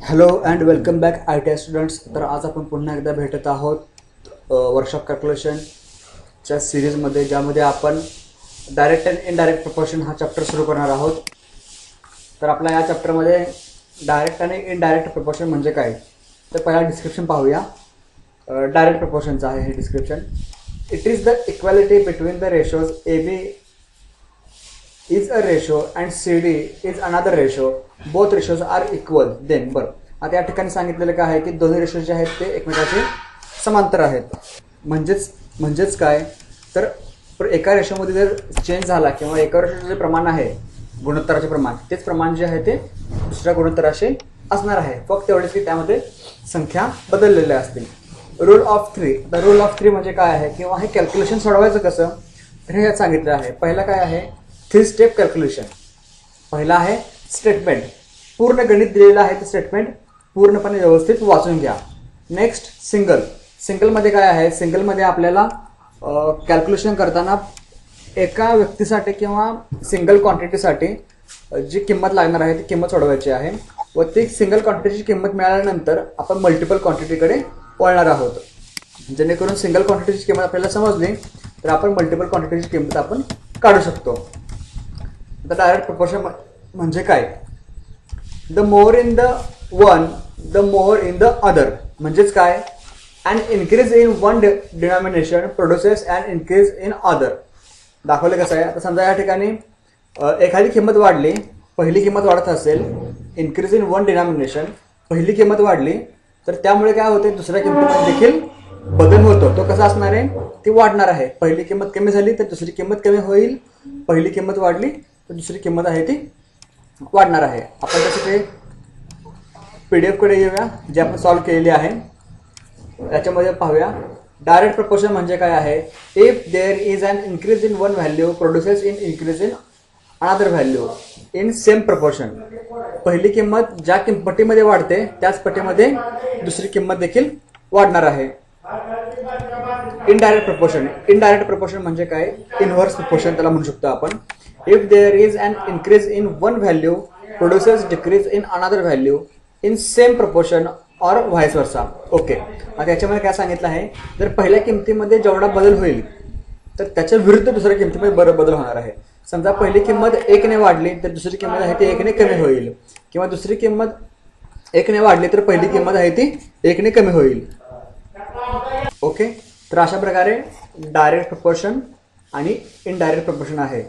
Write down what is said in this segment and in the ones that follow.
Hello and welcome back ITI students. तर आज आपण पुन्हा एकदा भेटत आहोत वर्कशॉप कॅल्क्युलेशनच्या सिरीजमध्ये, ज्यामध्ये आपण डायरेक्ट अँड इनडायरेक्ट प्रपोर्शन हा चॅप्टर सुरू करणार आहोत. तर आपल्या या चॅप्टरमध्ये डायरेक्ट आणि इनडायरेक्ट प्रपोर्शन म्हणजे काय, तर पहिला डिस्क्रिप्शन पाहूया. डायरेक्ट प्रपोर्शनचं आहे हे description. It is the equality between the ratios AB is a ratio and CD is another ratio. Both ratios are equal. Then बरं, आता या ठिकाणी सांगितलेलं काय आहे की दोन्ही रेशो जे आहेत ते एकमेकांचे समांतर आहेत. म्हणजेच काय, तर एका रेशोमध्ये जर चेंज झाला किंवा एका रेशोचं जे प्रमाण आहे गुणोत्तराचे प्रमाण, तेच प्रमाण जे आहे ते दुसऱ्या गुणोत्तराचे असणार आहे, फक्त एवढेच की त्यामध्ये संख्या बदललेल्या असतील. Rule of three. The rule of three म्हणजे काय आहे किंवा हे कॅल्क्युलेशन सोडवायचं कसं, तर हे सांगितलं आहे. पहिला काय आहे, 3 स्टेप कॅल्क्युलेशन. पहिला आहे स्टेटमेंट. पूर्ण गणित दिलेलं आहे, ते स्टेटमेंट पूर्णपणे व्यवस्थित वाचून घ्या. नेक्स्ट सिंगलमध्ये काय आहे, सिंगलमध्ये आपल्याला कॅल्क्युलेशन करताना एका व्यक्तीसाठी किंवा सिंगल क्वांटिटीसाठी जी किंमत लागणार आहे ती किंमत सोडवायची आहे, व ती सिंगल क्वांटिटीची किंमत मिळाल्यानंतर आपण मल्टिपल क्वांटिटीकडे वळणार आहोत. जेणेकरून सिंगल क्वांटिटीची किंमत आपल्याला समजली तर आपण मल्टिपल क्वांटिटीची किंमत आपण काढू शकतो. आता डायरेक्ट प्रपोर्शन म्हणजे काय, the more in the one the more in the other. म्हणजेच काय, and increase in one denomination produces and increase in other. दाखवले कसं आहे, आता समजा या ठिकाणी एखादी किंमत वाढली, पहिली किंमत वाढत असेल, इन्क्रीज इन वन डिनॉमिनेशन, पहिली किंमत वाढली तर त्यामुळे काय होते, दुसऱ्या किंमतीमध्ये देखील बदल होतो. तो कसा असणार आहे, ती वाढणार आहे. पहिली किंमत कमी झाली तर दुसरी किंमत कमी होईल, पहिली किंमत वाढली तर दुसरी किंमत आहे ती वाढणार आहे. आपण त्यासाठी PDF कडे येऊया, जे आपण सॉल्व्ह केलेली आहे. याच्यामध्ये पाहूया डायरेक्ट प्रपोर्शन म्हणजे काय आहे. If there is an increase in one value produces in increase in another value in same proportion. पहिली किंमत ज्या पटीमध्ये वाढते त्याच पटीमध्ये दुसरी किंमत देखील वाढणार आहे. इनडायरेक्ट प्रपोर्शन म्हणजे काय, इनव्हर्स प्रपोर्शन त्याला म्हणू शकतो आपण. If there is an increase in one value produces decrease in another value in same proportion or vice versa. Okay, आता याच्यामध्ये काय सांगितलं आहे, जर पहिल्या किमतीमध्ये जेवढा बदल होईल तर त्याच्या विरुद्ध दुसऱ्या किमतीमध्ये बदल होणार आहे. समजा पहिली किंमत 1 ने वाढली तर दुसरी किंमत आहे ती 1 ने कमी होईल, किंवा दुसरी किंमत 1 ने वाढली तर पहिली किंमत आहे ती 1 ने कमी होईल. ओके, तर अशा प्रकारे डायरेक्ट प्रपोर्शन आणि इनडायरेक्ट प्रपोर्शन आहे.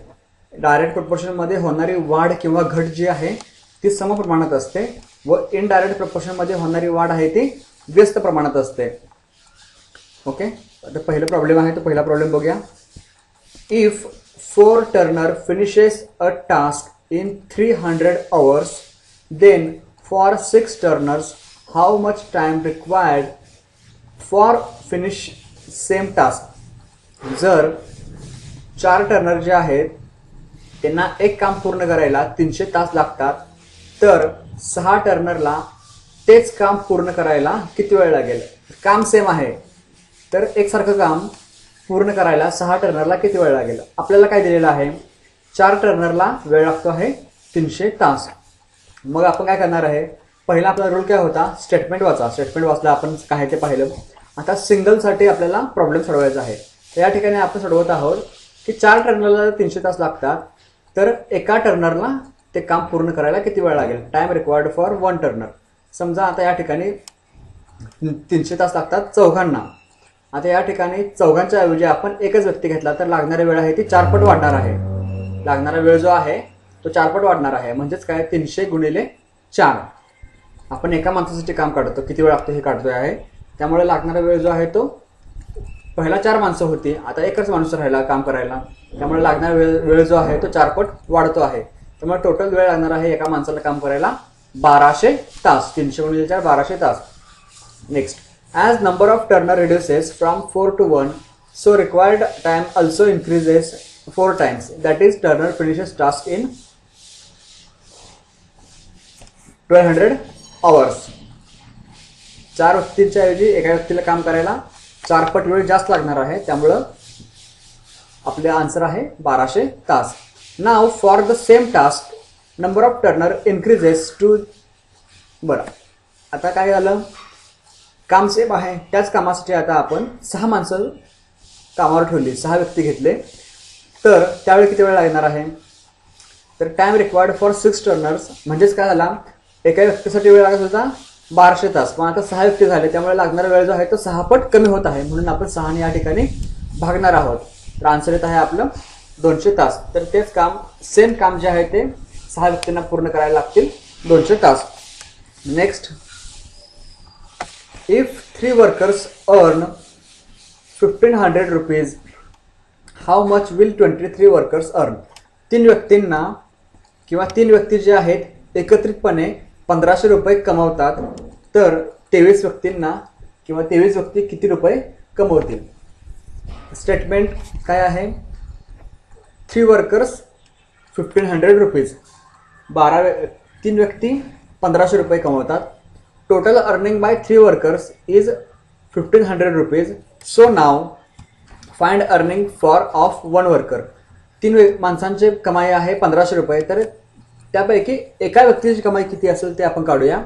डायरेक्ट प्रपोर्शनमध्ये होणारी वाढ किंवा घट जी आहे ती समप्रमाणात असते, व इनडायरेक्ट प्रपोर्शनमध्ये होणारी वाढ आहे ती व्यस्त प्रमाणात असते. ओके, आता पहिला प्रॉब्लेम आहे, तो पहिला प्रॉब्लेम बघूया. If 4 turner finishes a task in 300 hours, then for 6 turners how much time required for finish same task. जर 4 टर्नर जे आहेत त्यांना एक काम पूर्ण करायला 300 तास लागतात, तर 6 टर्नरला तेच काम पूर्ण करायला किती वेळ लागेल. काम सेम आहे तर एकसारखं काम पूर्ण करायला 6 टर्नरला किती वेळ लागेल. आपल्याला काय दिलेलं आहे, 4 टर्नरला वेळ लागतो आहे 300 तास. मग आपण काय करणार आहे, पहिला आपला रूल काय होता, स्टेटमेंट वाचा. स्टेटमेंट वाचला आपण काय ते पाहिलं. आता सिंगलसाठी आपल्याला प्रॉब्लेम सोडवायचा आहे. तर या ठिकाणी आपण सोडवत आहोत की 4 टर्नरला 300 तास लागतात, तर एका टर्नरला ते काम पूर्ण करायला किती वेळ लागेल. Time required for 1 Turner. समजा आता या ठिकाणी 300 तास लागतात चौघांना. आता या ठिकाणी चौघांच्या ऐवजी आपण एकच व्यक्ती घेतला तर लागणारी वेळ आहे ती 4 पट वाढणार आहे. लागणारा वेळ जो आहे तो 4 पट वाढणार आहे. म्हणजेच काय, 300 गुणिले 4. आपण एका माणसासाठी काम काढतो, किती वेळ लागतो हे काढतोय आहे. त्यामुळे लागणारा वेळ जो आहे तो पहिला 4 माणसं होती, आता एकच माणूस राहिला काम करायला, त्यामुळे लागणारा वेळ जो आहे तो 4 पट वाढतो आहे. त्यामुळे टोटल वेळ लागणार आहे एका माणसाला काम करायला 1200 तास. 300 गुणिले 4 1200 तास. Next, as number of Turner reduces from 4 to 1, so required time also increases 4 times. That is Turner finishes task in 1200 hours. 4 व्यक्तींच्या ऐवजी एका व्यक्तीला काम करायला 4 पट वेळ जास्त लागणार आहे, त्यामुळं आपले आन्सर आहे 1200 तास. Now for the same task number of turner increases to, बरं आता काय झालं, काम सेम आहे, त्याच कामासाठी आता आपण 6 माणसं कामावर ठेवली, 6 व्यक्ती घेतले, तर त्यावेळी किती वेळ लागणार आहे, तर टाइम रिक्वायर्ड फॉर 6 टर्नर्स म्हणजेच काय झाला, एका व्यक्तीसाठी वेळ लागत होता 1200 तास, पण आता 6 व्यक्ती झाले त्यामुळे लागणारा वेळ जो आहे तो 6 पट कमी होत आहे, म्हणून आपण 6 ने या ठिकाणी भागणार आहोत. तर आन्सर येत आहे आपलं 200 तास. तर तेच काम, सेम काम जे आहे ते 6 व्यक्तींना पूर्ण करायला लागतील 200 तास. Next, if 3 workers earn 1500 rupees, how much will 23 workers earn. 3 व्यक्तींना किंवा 3 व्यक्ती जे आहेत एकत्रितपणे 1500 रुपये कमवतात, तर 23 व्यक्तींना किंवा 23 व्यक्ती किती रुपये कमवतील. स्टेटमेंट काय आहे, 3 वर्कर्स 1500 रुपीज, 3 व्यक्ती 1500 रुपये कमवतात. Total earning bye 3 workers is 1500 rupees. So now find earning for of 1 worker. 3 माणसांची कमाई आहे 1500 रुपये, तर त्यापैकी एका व्यक्तीची कमाई किती असेल ते आपण काढूया.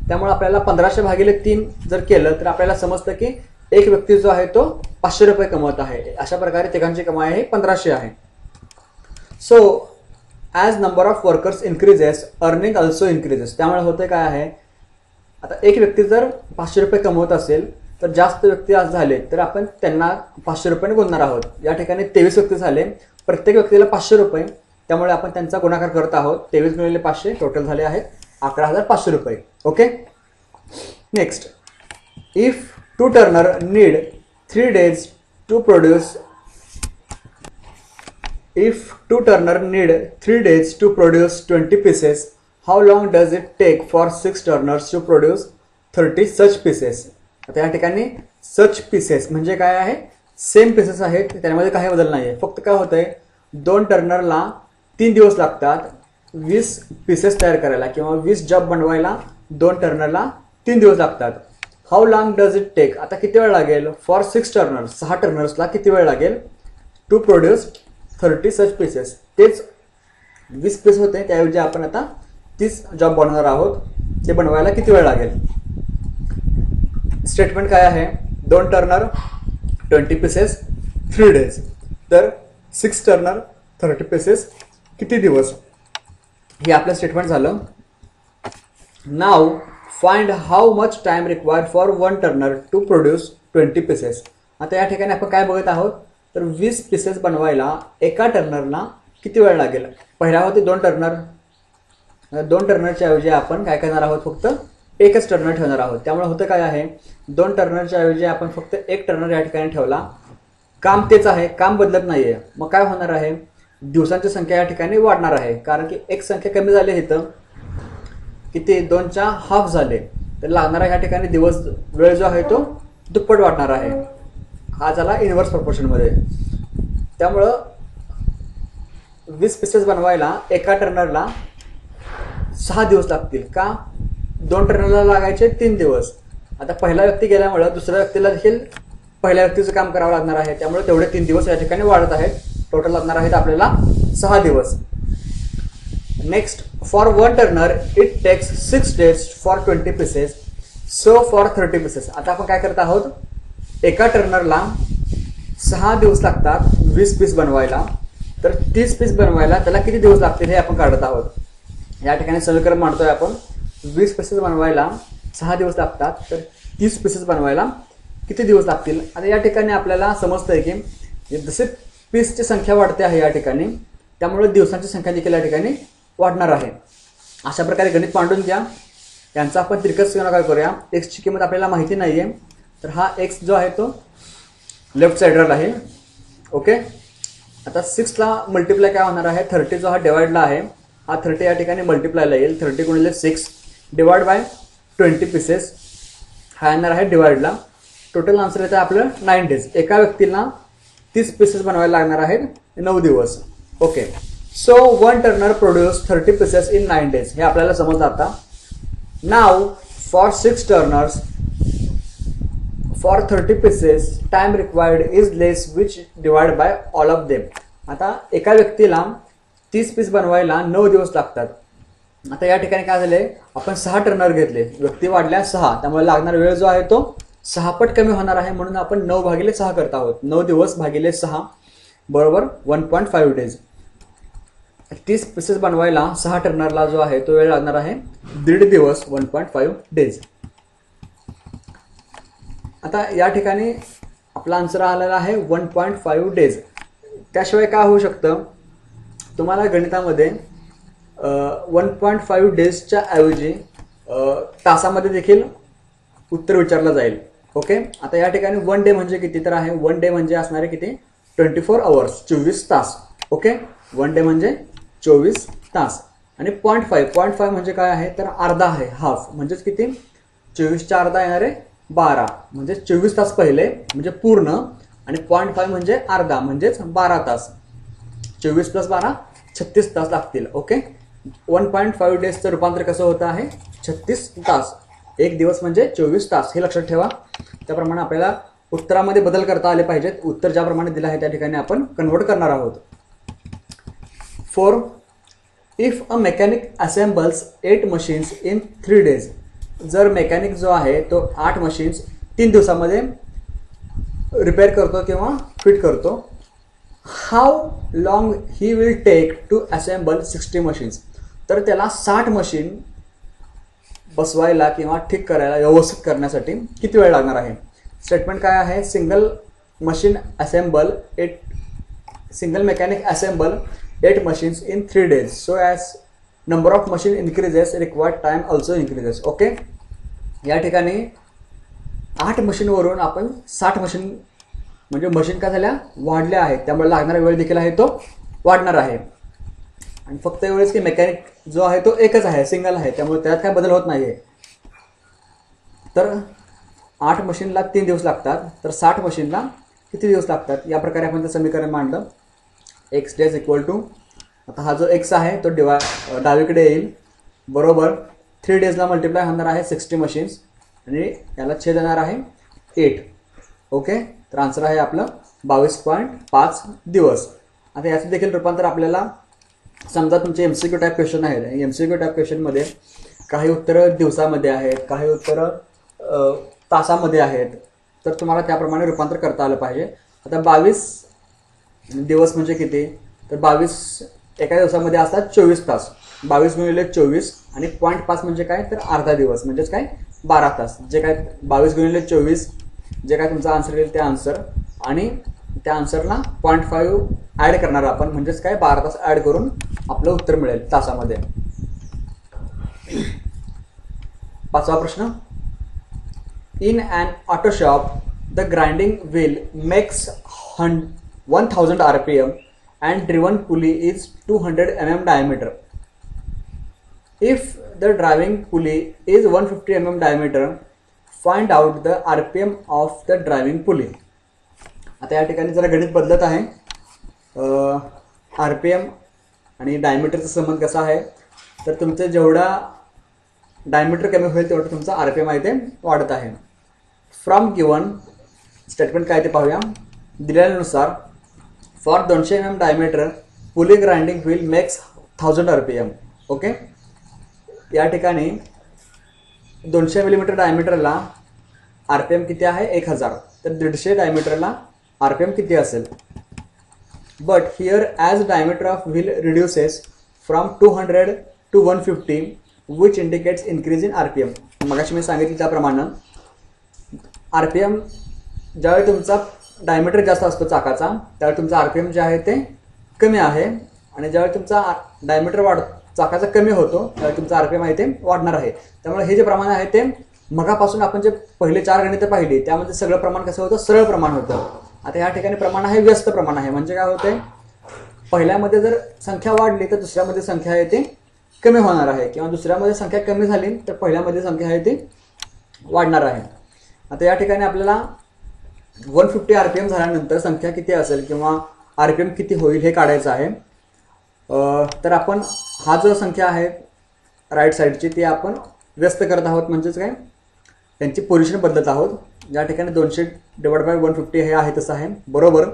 त्यामुळे आपल्याला 1500 भागिले 3 जर केलं तर आपल्याला समजतं की एक व्यक्ती जो आहे तो 500 रुपये कमवत आहे. अशा प्रकारे तिघांची कमाई आहे 1500 आहे. So as number of workers increases, earning also increases. त्यामुळे होते काय आहे, आता एक व्यक्ती जर 500 रुपये कमवत असेल तर जास्त व्यक्ती आज झाले तर आपण त्यांना 500 रुपयाने गुणणार आहोत. या ठिकाणी 23 व्यक्ती झाले, प्रत्येक व्यक्तीला 500 रुपये, त्यामुळे आपण त्यांचा गुणाकार करत आहोत. 23 गुणिले 500 टोटल झाले आहेत 11,500 रुपये. Okay. Next, if 2 turner need 3 days to produce, if 2 turner need 3 days to produce 20 pieces, how long does it take for 6 turners to produce 30 such pieces. आता या ठिकाणी सच पीसेस म्हणजे काय आहे, सेम पीसेस आहेत, त्यामध्ये काही बदल नाही आहे. फक्त काय होतंय, 2 टर्नरला 3 दिवस लागतात 20 पीसेस तयार करायला किंवा 20 जॉब बनवायला 2 टर्नरला 3 दिवस लागतात. How long does it take, आता किती वेळ लागेल, फॉर 6 टर्नर्स, 6 टर्नर्सला किती वेळ लागेल, टू प्रोड्यूस 30 सच पीसेस. तेच 20 पीस होते, त्याऐवजी आपण आता 30 जॉब बनवणार आहोत, ते बनवायला किती वेळ लागेल. स्टेटमेंट काय आहे, 2 टर्नर 20 पीसेस 3 days, तर 6 टर्नर 30 पीसेस किती दिवस, हे आपलं स्टेटमेंट झालं. Now find how much time required for 1 turner to produce 20 pieces. आता या ठिकाणी आपण काय बघत आहोत, तर 20 पीसेस बनवायला एका टर्नरला किती वेळ लागेल. पहिला होते 2 टर्नर, 2 टर्नरच्या ऐवजी आपण काय करणार आहोत, फक्त एकच टर्नर ठेवणार आहोत. त्यामुळे होतं काय आहे, 2 टर्नरच्या ऐवजी आपण फक्त 1 टर्नर या ठिकाणी ठेवला. काम तेच आहे, काम बदलत नाहीये. मग काय होणार आहे, दिवसांची संख्या या ठिकाणी वाढणार आहे, कारण की एक संख्या कमी झाली आहे, इथं किती 2च्या हाफ झाले, तर लागणारा या ठिकाणी दिवस वेळ जो आहे तो दुप्पट वाढणार आहे. हा झाला इनव्हर्स प्रपोर्शनमध्ये. त्यामुळं 20 पीसेस बनवायला एका टर्नरला 6 दिवस लागतील का, 2 टर्नरला लागायचे 3 दिवस. आता पहिला व्यक्ती गेल्यामुळं दुसऱ्या व्यक्तीला देखील पहिल्या व्यक्तीचं काम करावं लागणार आहे, त्यामुळे तेवढे 3 दिवस या ठिकाणी वाढत आहेत. टोटल लागणार आहेत आपल्याला 6 दिवस. Next, for 1 turner it takes 6 days for 20 pieces, so for 30 pieces. आता आपण काय करत आहोत, एका टर्नरला 6 दिवस लागतात 20 पीस बनवायला, तर 30 पीस बनवायला त्याला किती दिवस लागतील हे आपण काढत आहोत. या ठिकाणी समीकरण मांडतोय आपण, 20 पीसेस बनवायला 6 दिवस लागतात, तर 30 पीसेस बनवायला किती दिवस लागतील. आता या ठिकाणी आपल्याला समजतंय की जसे पीसची संख्या वाढते आहे या ठिकाणी, त्यामुळे दिवसांची संख्या देखील या ठिकाणी वाढणार आहे. अशा प्रकारे गणित मांडून घ्या. यांचा आपण तिरकस गुणाकार करूया. एक्सची किंमत आपल्याला माहिती नाहीये, तर हा एक्स जो आहे तो लेफ्ट साइडवर आहे. ओके. आता 6ला मल्टिप्लाय काय होणार आहे, 30 जो हा डिवाइडला आहे, हा 30 या ठिकाणी मल्टिप्लायला येईल. 30 गुणिले 6 डिवाइड बाय 20 पीसेस, हा येणार आहे डिवाइडला. टोटल आन्सर येतं आपलं 9 days. एका व्यक्तीला 30 पीसेस बनवायला लागणार आहेत 9 दिवस. Okay. So 1 Turner produce 30 pieces in 9 days. हे आपल्याला समजलं आता. Now for 6 Turners for 30 pieces time required is less which divide by all of them. आता एका व्यक्तीला 30 पीस बनवायला 9 दिवस लागतात. आता या ठिकाणी काय झालंय, आपण 6 टर्नर घेतले, व्यक्ती वाढल्या 6, त्यामुळे लागणारा वेळ जो आहे तो 6 पट कमी होणार आहे, म्हणून आपण 9/6 करत आहोत. 9 दिवस भागिले 6 बरोबर 1.5 डेज. 30 पीसेस बनवायला 6 टर्नरला जो आहे तो वेळ लागणार आहे 1.5 दिवस 1.5 डेज. आता या ठिकाणी आपला आन्सर आलेला आहे 1.5 डेज. त्याशिवाय काय होऊ शकतं, तुम्हाला गणितामध्ये 1.5 डेजच्या ऐवजी तासामध्ये देखील उत्तर विचारलं जाईल. ओके, आता या ठिकाणी 1 डे म्हणजे किती तर आहे, 1 डे म्हणजे असणार आहे किती, 24 आवर्स, 24 तास. ओके, 1 डे म्हणजे 24 तास. आणि 0.5 म्हणजे काय आहे तर अर्धा आहे, हाफ, म्हणजेच किती, 24च्या अर्धा येणार आहे 12, म्हणजे 24 तास पहिले म्हणजे पूर्ण, आणि 0.5 म्हणजे अर्धा म्हणजेच 12 तास. 24 + 12 36 तास लागतील. ओके, 1.5 डेजचं रूपांतर कसं होतं आहे 36 तास. एक दिवस म्हणजे 24 तास, हे लक्षात ठेवा. त्याप्रमाणे आपल्याला उत्तरामध्ये बदल करता आले पाहिजेत. उत्तर ज्याप्रमाणे दिलं आहे त्या ठिकाणी आपण कन्वर्ट करणार आहोत. 4. If a mechanic assembles 8 machines in 3 days. जर मेकॅनिक जो आहे तो 8 मशीन्स 3 दिवसामध्ये रिपेअर करतो किंवा फिट करतो, how long he will take to assemble 60 machines. तर त्याला 60 मशीन बसवायला किंवा ठीक करायला, व्यवस्थित करण्यासाठी किती वेळ लागणार आहे. स्टेटमेंट काय आहे, single mechanic assemble 8 machines in 3 days. So as number of machine increases, required time also increases. Okay, या ठिकाणी 8 मशीनवरून आपण 60 मशीन, म्हणजे मशीन काय झाल्या, वाढल्या आहेत, त्यामुळे लागणारा वेळ देखील आहे तो वाढणार आहे. आणि फक्त एवढेच की मेकॅनिक जो आहे तो एकच आहे, सिंगल आहे, त्यामुळे त्यात काय बदल होत नाही. तर 8 मशीनला 3 दिवस लागतात, तर 60 मशीनला किती दिवस लागतात, या प्रकारे आपण ते समीकरण मांडलं. x days इक्वल टू, आता हा जो x आहे तो डावीकडे येईल, बरोबर 3 डेजला मल्टिप्लाय होणार आहे 60 मशीन्स, आणि याला छेद येणार आहे 8. ओके, तर आन्सर आहे आपलं 22.5 दिवस. आता याचं देखील रूपांतर आपल्याला, समजा तुमचे MCQ टाईप क्वेश्चन आहेत, MCQ टाईप क्वेश्चनमध्ये काही उत्तरं दिवसामध्ये आहेत, काही उत्तरं तासामध्ये आहेत, तर तुम्हाला त्याप्रमाणे रूपांतर करता आलं पाहिजे. आता 22 दिवस म्हणजे किती, तर 22 एका दिवसामध्ये असतात 24 तास, 22 गुणिले 24, आणि 0.5 म्हणजे काय तर अर्धा दिवस, म्हणजेच काय 12 तास. जे काय 22 गुणिले 24, जे काय तुमचा आन्सर येईल ते आन्सर, आणि त्या आन्सरला 0.5 ॲड करणार आपण, म्हणजेच काय 12 तास ॲड करून आपलं उत्तर मिळेल तासामध्ये. 5वा प्रश्न, in an auto shop the grinding wheel makes 1000 RPM and driven pulley is 200 mm diameter. If the driving pulley is 150 mm diameter, find out the RPM of the driving pulley. आता या ठिकाणी जरा गणित बदलत आहे. RPM आणि डायमीटरचा संबंध कसा आहे, तर तुमचं जेवढा डायमीटर कमी होईल तेवढं तुमचा RPM आहे ते वाढत आहे. फ्रॉम गिवन स्टेटमेंट काय ते पाहूया. दिलेल्यानुसार for 200 mm diameter pulley grinding wheel makes 1000 RPM. Okay, या ठिकाणी 200 मिलीमीटर डायमीटरला RPM किती आहे 1000, तर 150 डायमीटरला RPM किती असेल. But here as diameter of wheel reduces from 200 to 150 which indicates increase in RPM. मगाशी मी सांगितलं त्याप्रमाणे RPM ज्यावेळी तुमचा डायमीटर जास्त असतो चाकाचा, त्यावेळी तुमचा RPM जे आहे ते कमी आहे, आणि ज्यावेळी तुमचा डायमीटर चाकाचा कमी होतो त्यावेळी तुमचा RPM आहे ते वाढणार आहे. त्यामुळे हे जे प्रमाण आहे ते मगापासून आपण जे पहिले 4 गणितं पाहिली त्यामध्ये सगळं प्रमाण कसं होतं, सरळ प्रमाण होतं. आता या ठिकाणी प्रमाण आहे व्यस्त प्रमाण आहे, म्हणजे काय होते, पहिल्यामध्ये जर संख्या वाढली तर दुसऱ्यामध्ये संख्या आहे ते कमी होणार आहे, किंवा दुसऱ्यामध्ये संख्या कमी झाली तर पहिल्यामध्ये संख्या आहे ते वाढणार आहे. आता या ठिकाणी आपल्याला 150 RPM झाल्यानंतर संख्या किती असेल किंवा RPM किती होईल हे काढायचं आहे. तर आपण हा जो संख्या आहे राईट साईडची ती आपण व्यस्त करत आहोत, म्हणजेच काय त्यांची पोझिशन बदलत आहोत. या ठिकाणी 200/150 हे आहे तसं आहे, बरोबर.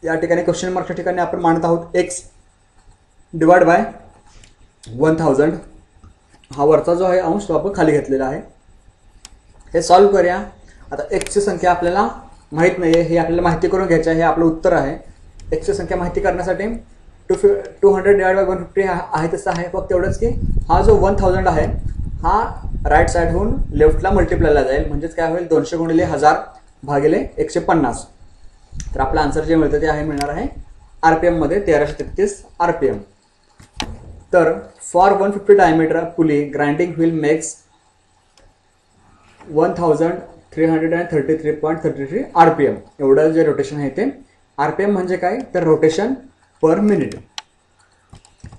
या ठिकाणी क्वेश्चन मार्कच्या ठिकाणी आपण मानत आहोत x डिवाइड बाय 1000, हा वरचा जो आहे अंश तो आपण खाली घेतलेला आहे. हे सॉल्व्ह करूया. आता एक्सची संख्या आपल्याला माहीत नाही आहे, हे आपल्याला माहिती करून घ्यायची आहे. हे आपलं उत्तर आहे. एक्सची संख्या माहिती करण्यासाठी 200 डिवाइड बाय 150 आहे तसं आहे. फक्त एवढंच की हा जो 1000 आहे हा राईट साईडहून लेफ्टला मल्टिप्लायला जाईल. म्हणजेच काय होईल, 200 गुणिले 1000 भागिले 150. तर आपलं आन्सर जे मिळतं ते आहे मिळणार आहे RPM मध्ये 1333 RPM. तर for 150 diameter pulley grinding wheel makes 1333.33 RPM. एवढं जे रोटेशन आहे ते RPM म्हणजे काय, तर रोटेशन पर मिनिट.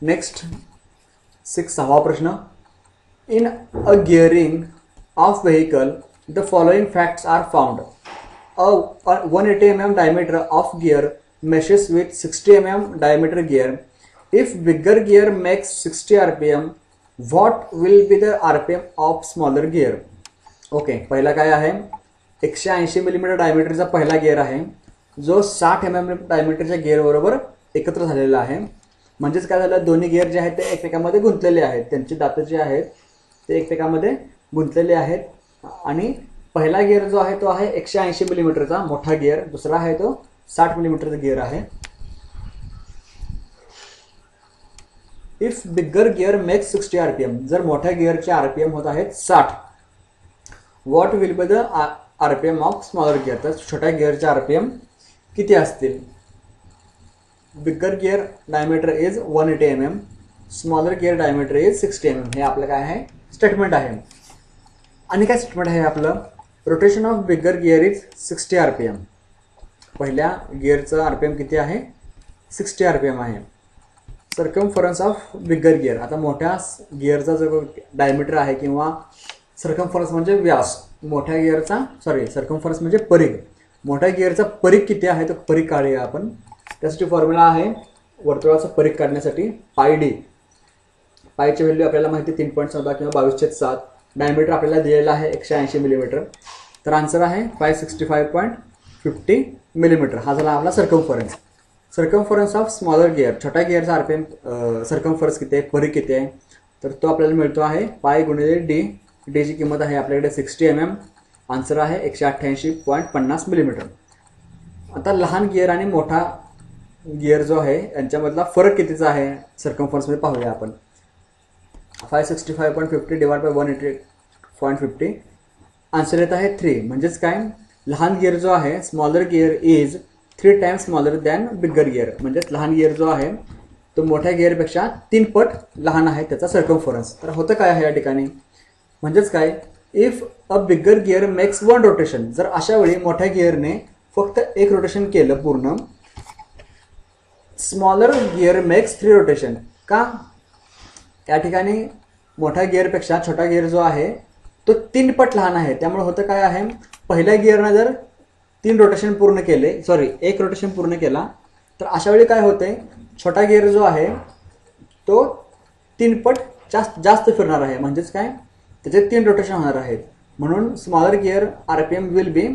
नेक्स्ट 6वा प्रश्न. In a gearing of vehicle the following facts are found. A 180 mm diameter of gear meshes with 60 mm diameter gear. If bigger gear makes 60 RPM, what will be the RPM of smaller gear? Okay, पहिला काय आहे, 180 millimetre डायमीटरचा पहिला gear आहे जो 60 mm डायमीटरच्या gear बरोबर एकत्र झालेला आहे. म्हणजेच काय झालं, दोन्ही गिअर जे आहेत ते एकमेकांमध्ये गुंतलेले आहेत. त्यांची दातं जे आहेत ते एकमेकांमध्ये गुंतलेले आहेत. आणि पहिला गिअर जो आहे तो आहे 180 मिलीमीटरचा मोठा गिअर, दुसरा आहे तो 60 मिलीमीटरचा गिअर आहे. If bigger gear makes 60 RPM, जर मोठ्या गिअरचे RPM होत आहेत 60, what will be the RPM of smaller gear. तर छोट्या गिअरचे RPM किती असतील. Bigger gear diameter is 180 mm, smaller gear diameter is 60 mm. हे आपलं काय आहे, स्टेटमेंट आहे. आणि काय स्टेटमेंट आहे आपलं, rotation of bigger gear is 60 RPM. पहिल्या गिअरचं RPM किती आहे, 60 RPM आहे. सर्कमफरन्स ऑफ बिगर गिअर, आता मोठ्या गिअरचा जो डायमीटर आहे किंवा सर्कमफरन्स म्हणजे व्यास, मोठ्या गिअरचा सर्कमफरन्स म्हणजे परिघ. मोठ्या गिअरचा परिघ किती आहे तो परिघ काढूया आपण. त्यासाठी फॉर्म्युला आहे वर्तुळाचा परिघ काढण्यासाठी πd. पायची व्हॅल्यू आपल्याला माहिती 3.14 किंवा 22/7. डायमीटर आपल्याला दिलेला आहे 180 मिलीमीटर. तर आन्सर आहे 565.50 मिलीमीटर. हा झाला आपला circumference. Circumference of smaller gear, छोट्या गिअरचा RPM सर्कमफरन्स किती आहे, परिघ किती आहे, तर तो आपल्याला मिळतो आहे पाय गुणिले डी. डीची किंमत आहे आपल्याकडे 60 mm. आन्सर आहे 188.50 मिलीमीटर. आता लहान गिअर आणि मोठा गिअर जो आहे यांच्यामधला फरक कितीचा आहे सर्कमफरन्समध्ये पाहूया आपण. 565.50 डिवाइड बाय 180.50. आन्सर येत आहे 3. म्हणजेच काय, लहान गिअर जो आहे smaller gear is 3 times smaller than bigger gear. म्हणजेच लहान गिअर जो आहे तो मोठ्या गिअरपेक्षा 3 पट लहान आहे त्याचा सर्कमफरन्स. तर होतं काय आहे या ठिकाणी, म्हणजेच काय, if a bigger gear makes 1 rotation, जर अशा वेळी मोठ्या गिअरने फक्त 1 रोटेशन केलं पूर्ण, स्मॉलर गिअर मेक्स 3 रोटेशन. का, या ठिकाणी मोठ्या गिअरपेक्षा छोटा गिअर जो आहे तो 3 पट लहान आहे. त्यामुळे होतं काय आहे, पहिल्या गिअरनं जर 1 रोटेशन पूर्ण केला तर अशा वेळी काय होते, छोटा गिअर जो आहे तो 3 पट जास्त फिरणार आहे. म्हणजेच काय, त्याचे 3 रोटेशन होणार आहेत. म्हणून smaller gear RPM will be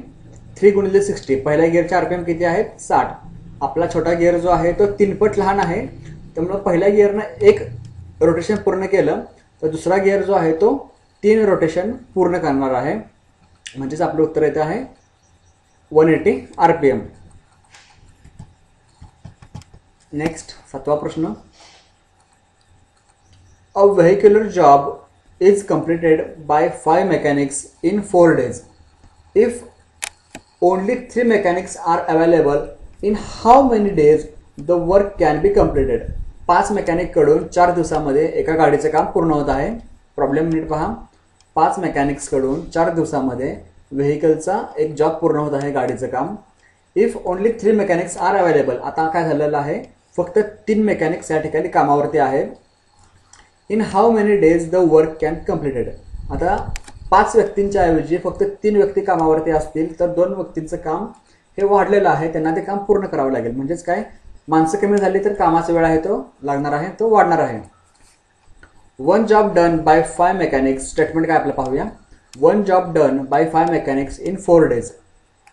3 गुणिले 60. पहिल्या गिअरचे RPM किती आहेत, 60. आपला छोटा गिअर जो आहे तो 3 पट लहान आहे. त्यामुळे पहिल्या गिअरनं 1 रोटेशन पूर्ण केलं तर दुसरा गिअर जो आहे तो 3 रोटेशन पूर्ण करणार आहे. म्हणजेच आपलं उत्तर येते आहे 180 RPM. नेक्स्ट 7वा प्रश्न. अ व्हेहिक्युलर job is completed by 5 mechanics in 4 days. If only 3 mechanics are available, in how many days the work can be completed? 5 mechanic कडून 4 दिवसामध्ये एका गाडीचे काम पूर्ण होत आहे. प्रॉब्लेम नीट पहा. 5 मेकॅनिक्स कडून 4 दिवसामध्ये व्हेकलचा एक जॉब पूर्ण होत आहे, गाडीचं काम. If only 3 mechanics are available. आता काय झालेलं आहे, फक्त 3 मेकॅनिक्स या ठिकाणी कामावरती आहेत. In how many days the work can completed. आता 5 व्यक्तींच्या ऐवजी फक्त 3 व्यक्ती कामावरती असतील तर 2 व्यक्तींचं काम हे वाढलेलं आहे, त्यांना ते काम पूर्ण करावं लागेल. म्हणजेच काय, माणसं कमी झाली तर कामाचा वेळ आहे तो लागणार आहे, तो वाढणार आहे. 1 job done by 5 mechanics. Statement काय आपलं पाहूया. 1 job done by 5 mechanics in 4 days.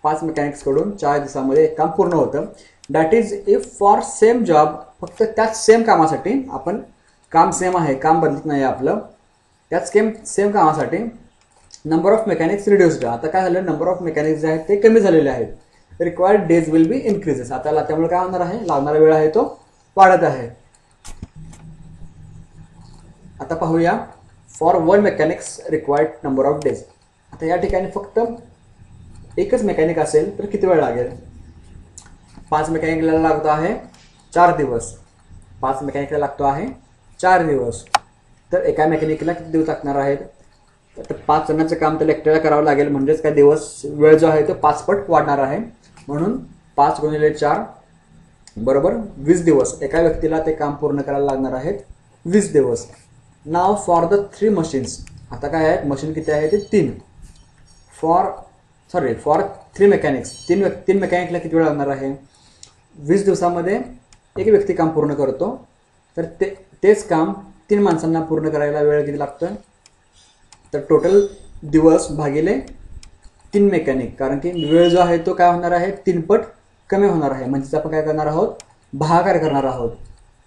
5 mechanics कडून 4 दिवसामध्ये एक काम पूर्ण होतं. That is if for same job, फक्त त्याच सेम कामासाठी आपण काम सेम आहे, काम बदलत नाही आपलं. त्याच सेम कामासाठी नंबर ऑफ मेकॅनिक्स रिड्यूस्ड. आता काय झालं, नंबर ऑफ मेकॅनिक्स जे आहेत ते कमी झालेले आहेत. Required days will be increases. आता त्यामुळे काय होणार आहे, लागणारा वेळ आहे तो वाढत आहे. आता पाहूया for one mechanics required number of days. आता या ठिकाणी फक्त एकच मेकॅनिक असेल तर किती वेळ लागेल. 5 मेकॅनिकला लागतो आहे 4 दिवस. 5 मेकॅनिकला लागतो आहे 4 दिवस. तर एका मेकॅनिकला किती दिवस लागणार आहेत. तर 5 जणांचं काम त्याला एकट्याला करावं लागेल. म्हणजेच काय दिवस वेळ जो आहे तो 5 पट वाढणार आहे. म्हणून 5 गुणिले 4 बरोबर 20 दिवस. एका व्यक्तीला ते काम पूर्ण करायला लागणार आहेत 20 दिवस. Now for the 3 machines. आता काय आहेत, मशीन किती आहे ते 3. For 3 mechanics. 3 मेकॅनिकला किती वेळ लागणार आहे. 20 दिवसामध्ये एक व्यक्ती काम पूर्ण करतो. तर तेच काम 3 माणसांना पूर्ण करायला वेळ किती लागतोय. तर टोटल दिवस भागिले 3 मेकॅनिक. कारण की वेळ जो आहे तो काय होणार आहे 3 पट कमी होणार आहे. म्हणजेच आपण काय करणार आहोत, भागाकार करणार आहोत.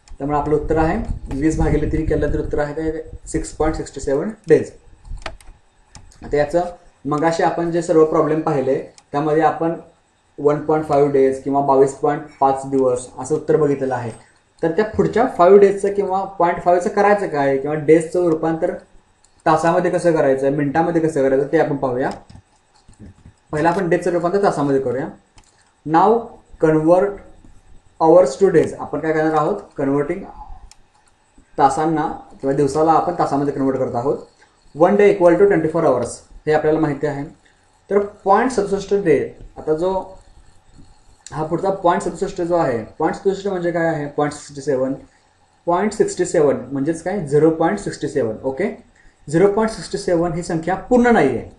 त्यामुळे आपलं उत्तर आहे 20 भागिले 3 केलं तर उत्तर आहे 6.67 डेज. आता याचं मगाशी आपण जे सर्व प्रॉब्लेम पाहिले त्यामध्ये आपण 1.5 डेज किंवा 22.5 दिवस असं उत्तर बघितलेलं आहे. तर त्या पुढच्या 5 डेजचं किंवा 0.5चं करायचं काय, किंवा डेजचं रूपांतर तासामध्ये कसं करायचं, मिनिटामध्ये कसं करायचं ते आपण पाहूया. पहिला आपण डेजचं रूपांतर तासामध्ये करूया. नाव कन्वर्ट आवर्स टू डेज. आपण काय करणार आहोत, कन्वर्टिंग तासांना किंवा दिवसाला आपण तासामध्ये कन्वर्ट करत आहोत. 1 डे इक्वल टू 24 आवर्स हे आपल्याला माहिती आहे. तर 0.67 डे. आता जो हा पुढचा 0.67 जो आहे, 0.67 म्हणजे काय आहे, 0.67 म्हणजेच काय 0.67. ओके, 0.67 ही संख्या पूर्ण नाही आहे.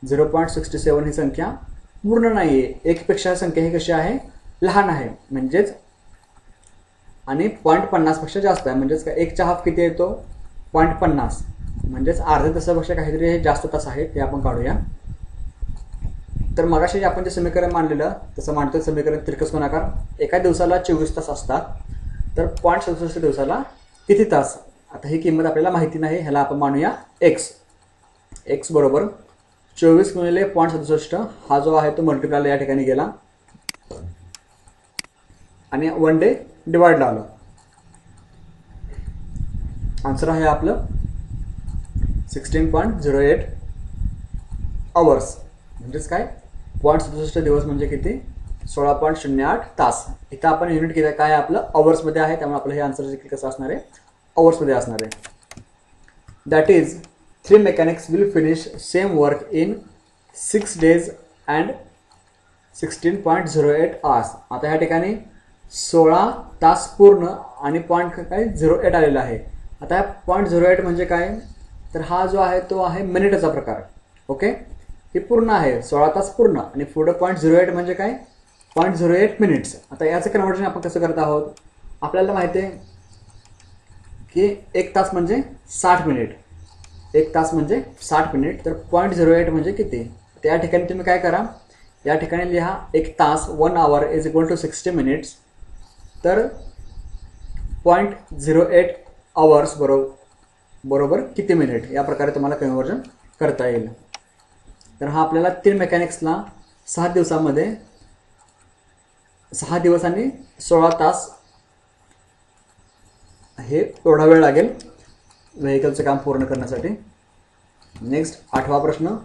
0.67 ही संख्या पूर्ण नाही आहे. एकपेक्षा संख्या ही कशी आहे, लहान आहे. म्हणजेच आणि 0.50 पेक्षा जास्त आहे. म्हणजेच काय 1चा हाफ किती येतो 0.50. म्हणजेच अर्ध्या तासापेक्षा काहीतरी हे जास्त तास आहेत ते आपण काढूया. तर मगाशी आपण जे समीकरण मांडलेलं तसं मांडतो. समीकरण तिरकस गुणाकार. एका दिवसाला 24 तास असतात. तर 0.67 दिवसाला किती तास. आता ही किंमत आपल्याला माहिती नाही, ह्याला आपण मानूया एक्स. एक्स बरोबर 24 गुणिले 0.67 हा जो आहे तो मल्टिप्लायला या ठिकाणी गेला आणि 1 डे डिवाइडला आलं. आन्सर आहे आपलं 16.08 आवर्स. म्हणजेच काय 0.67 दिवस म्हणजे किती 16.08 तास. इथं आपण युनिट किती काय आपलं आवर्समध्ये आहे. त्यामुळे आपलं हे आन्सर देखील कसं असणार आहे, आवर्समध्ये असणार आहे. That is 3 mechanics will finish same work in 6 days and 16.08 hours. आता ह्या ठिकाणी 16 तास पूर्ण आणि काय 08 आलेला आहे. आता 0.08 म्हणजे काय, तर हा जो आहे तो आहे मिनिटचा प्रकार. ओके, हे पूर्ण आहे 16 तास पूर्ण आणि पुढे 0.08 म्हणजे काय 0.08 मिनिट्स. आता याचं कन्व्हर्जन आपण कसं करत आहोत, आपल्याला माहिती आहे की 1 तास म्हणजे 60 मिनिट. 1 तास म्हणजे 60 मिनिट. तर 0.08 म्हणजे किती. त्या ठिकाणी तुम्ही काय करा, या ठिकाणी लिहा 1 तास 1 hour is equal to 60 minutes. तर 0.08 आवर्स बरोबर किती मिनिट, या प्रकारे तुम्हाला कन्व्हर्जन करता येईल. तर हा आपल्याला 3 मेकॅनिक्सला 6 दिवसामध्ये 6 दिवस आणि 16 तास हे एवढा वेळ लागेल व्हेकलचं काम पूर्ण करण्यासाठी. नेक्स्ट 8वा प्रश्न.